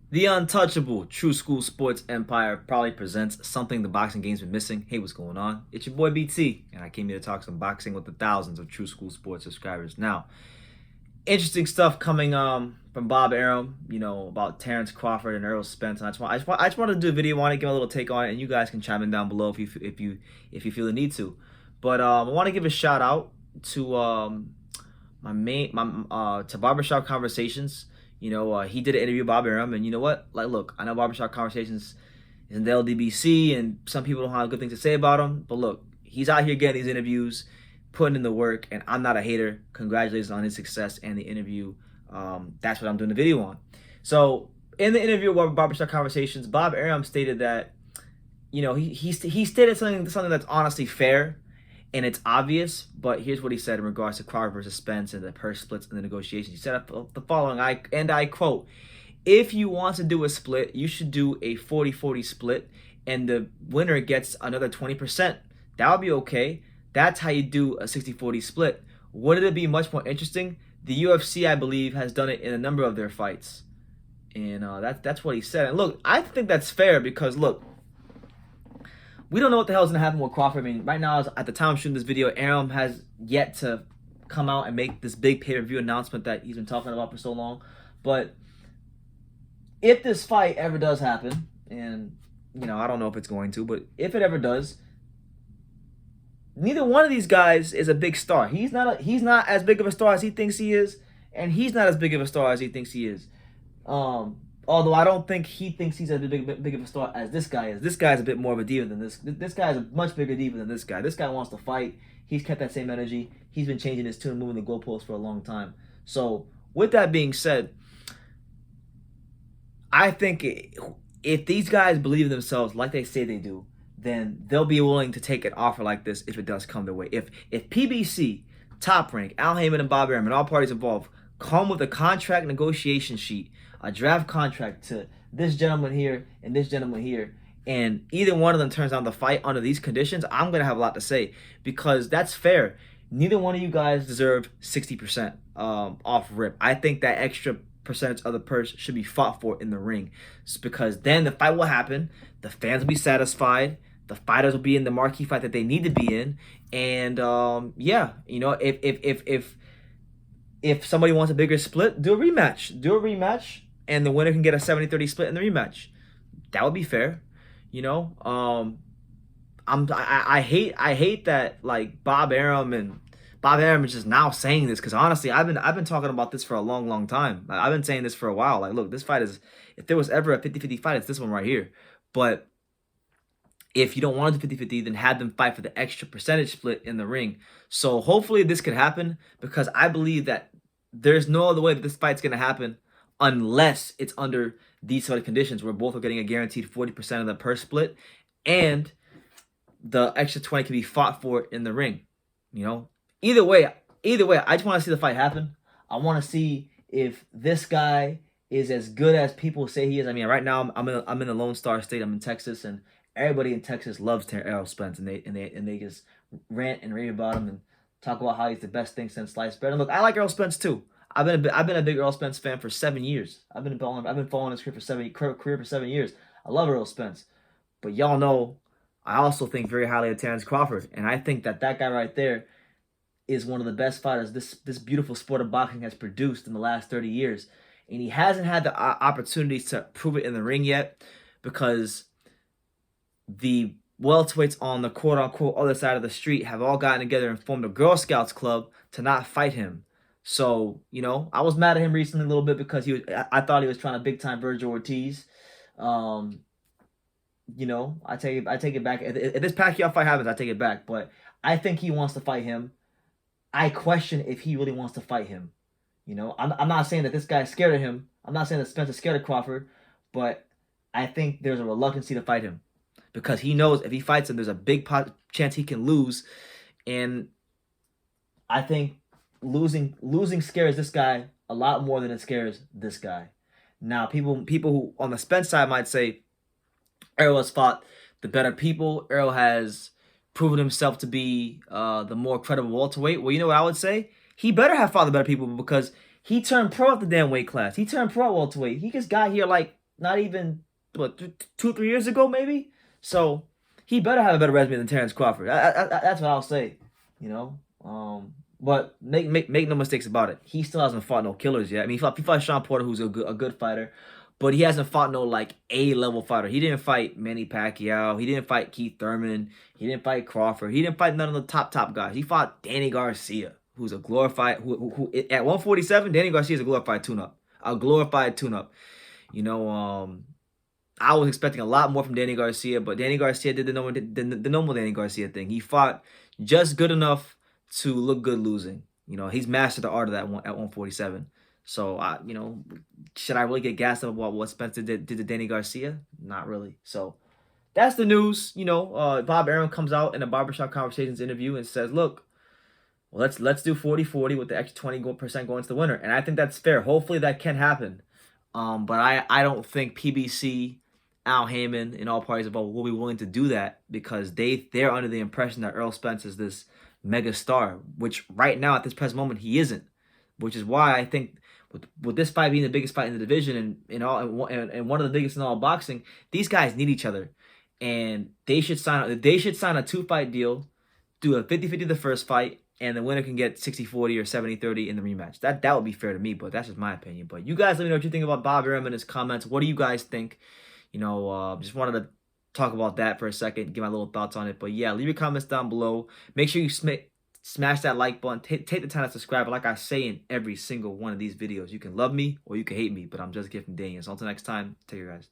The untouchable True School Sports Empire probably presents something the boxing game's been missing. Hey, what's going on? It's your boy BT, and I came here to talk some boxing with the thousands of True School Sports subscribers. Now, interesting stuff coming from Bob Arum, about Terence Crawford and Errol Spence. And I just wanted to do a video. I want to give a little take on it, and you guys can chime in down below if you feel the need to. But I want to give a shout out to to Barbershop Conversations. He did an interview with Bob Arum, and you know what? Like, look, I know Barbershop Conversations is in the LDBC, and some people don't have good things to say about him. But look, he's out here getting these interviews, putting in the work, and I'm not a hater. Congratulations on his success and the interview. That's what I'm doing the video on. So, in the interview with Barbershop Conversations, Bob Arum stated that, he stated something that's honestly fair and it's obvious, but here's what he said in regards to Crawford versus Spence and the purse splits and the negotiations. He said the following, I quote, "If you want to do a split, you should do a 40-40 split, and the winner gets another 20%. That would be okay. That's how you do a 60-40 split. Wouldn't it be much more interesting? The UFC, I believe, has done it in a number of their fights." And that's what he said. And look, I think that's fair because, look, we don't know what the hell is going to happen with Crawford. I mean, right now, at the time I'm shooting this video, Arum has yet to come out and make this big pay-per-view announcement that he's been talking about for so long. But if this fight ever does happen, and, I don't know if it's going to, but if it ever does, neither one of these guys is a big star. He's not as big of a star as he thinks he is, and he's not as big of a star as he thinks he is. Although I don't think he thinks he's as big of a star as this guy is. This guy's a bit more of a diva than this. This guy's a much bigger diva than this guy. This guy wants to fight. He's kept that same energy. He's been changing his tune, moving the goalposts for a long time. So, with that being said, I think if these guys believe in themselves like they say they do, then they'll be willing to take an offer like this if it does come their way. If PBC, Top Rank, Al Heyman, and Bob Arum, and all parties involved come with a contract negotiation sheet, a draft contract to this gentleman here and this gentleman here, and either one of them turns down the fight under these conditions, I'm going to have a lot to say because that's fair. Neither one of you guys deserve 60% off rip. I think that extra percentage of the purse should be fought for in the ring. It's because then the fight will happen, the fans will be satisfied, the fighters will be in the marquee fight that they need to be in, and yeah, if somebody wants a bigger split, do a rematch. And the winner can get a 70-30 split in the rematch. That would be fair. I hate that, like, Bob Arum is just now saying this, because honestly, I've been talking about this for a long time. Like, I've been saying this for a while. Like, look, this fight is, if there was ever a 50-50 fight, it's this one right here. But if you don't want to do 50-50, then have them fight for the extra percentage split in the ring. So hopefully this could happen, because I believe that there's no other way that this fight's going to happen unless it's under these sort of conditions where both are getting a guaranteed 40% of the purse split and the extra 20 can be fought for in the ring. Either way, I just want to see the fight happen. I want to see if this guy is as good as people say he is. I mean, right now I'm in the Lone Star State. I'm in Texas, and everybody in Texas loves Errol Spence, and they just rant and rave about him and talk about how he's the best thing since sliced bread. And look, I like Errol Spence too. I've been a big Errol Spence fan for 7 years. I've been following his career for 7 years. I love Errol Spence, but y'all know I also think very highly of Terence Crawford, and I think that guy right there is one of the best fighters this beautiful sport of boxing has produced in the last 30 years, and he hasn't had the opportunities to prove it in the ring yet because the welterweights on the quote-unquote other side of the street have all gotten together and formed a Girl Scouts club to not fight him. So, I was mad at him recently a little bit because I thought he was trying to big-time Virgil Ortiz. I take it back. If this Pacquiao fight happens, I take it back. But I think he wants to fight him. I question if he really wants to fight him. I'm not saying that this guy's scared of him. I'm not saying that Spence is scared of Crawford. But I think there's a reluctancy to fight him, because he knows if he fights him, there's a big chance he can lose. And I think losing scares this guy a lot more than it scares this guy. Now, people who on the Spence side might say Errol has fought the better people. Errol has proven himself to be the more credible welterweight. Well, you know what I would say? He better have fought the better people, because he turned pro at the damn weight class. He turned pro at welterweight. He just got here like not even what 2 3 years ago maybe. So he better have a better resume than Terence Crawford. That's what I'll say. You know. But make no mistakes about it. He still hasn't fought no killers yet. I mean, he fought Sean Porter, who's a good fighter, but he hasn't fought no like A-level fighter. He didn't fight Manny Pacquiao. He didn't fight Keith Thurman. He didn't fight Crawford. He didn't fight none of the top guys. He fought Danny Garcia, who's a glorified who at 147. Danny Garcia is a glorified tune-up. A glorified tune-up. You know, I was expecting a lot more from Danny Garcia, but Danny Garcia did the normal Danny Garcia thing. He fought just good enough to look good losing. You know, he's mastered the art of that one at 147. So, you know, should I really get gassed up about what Spencer did to Danny Garcia? Not really. So, that's the news. You know, Bob Arum comes out in a Barbershop Conversations interview and says, look, well, let's do 40-40 with the extra 20% going to the winner. And I think that's fair. Hopefully that can happen. But I don't think PBC, Al Heyman, and all parties involved will be willing to do that because they're under the impression that Errol Spence is this mega star, which right now at this present moment he isn't. Which is why I think with this fight being the biggest fight in the division and one of the biggest in all boxing, these guys need each other, and they should sign a 2-fight deal, do a 50-50 the first fight, and the winner can get 60-40 or 70-30 in the rematch. That would be fair to me, but that's just my opinion. But you guys let me know what you think about Bob Arum and his comments. What do you guys think? You know, just wanted to talk about that for a second, give my little thoughts on it. But yeah, leave your comments down below. Make sure you smash that like button. Take the time to subscribe. Like I say in every single one of these videos, you can love me or you can hate me, but I'm just a kid from Daniel. So until next time, take care, guys.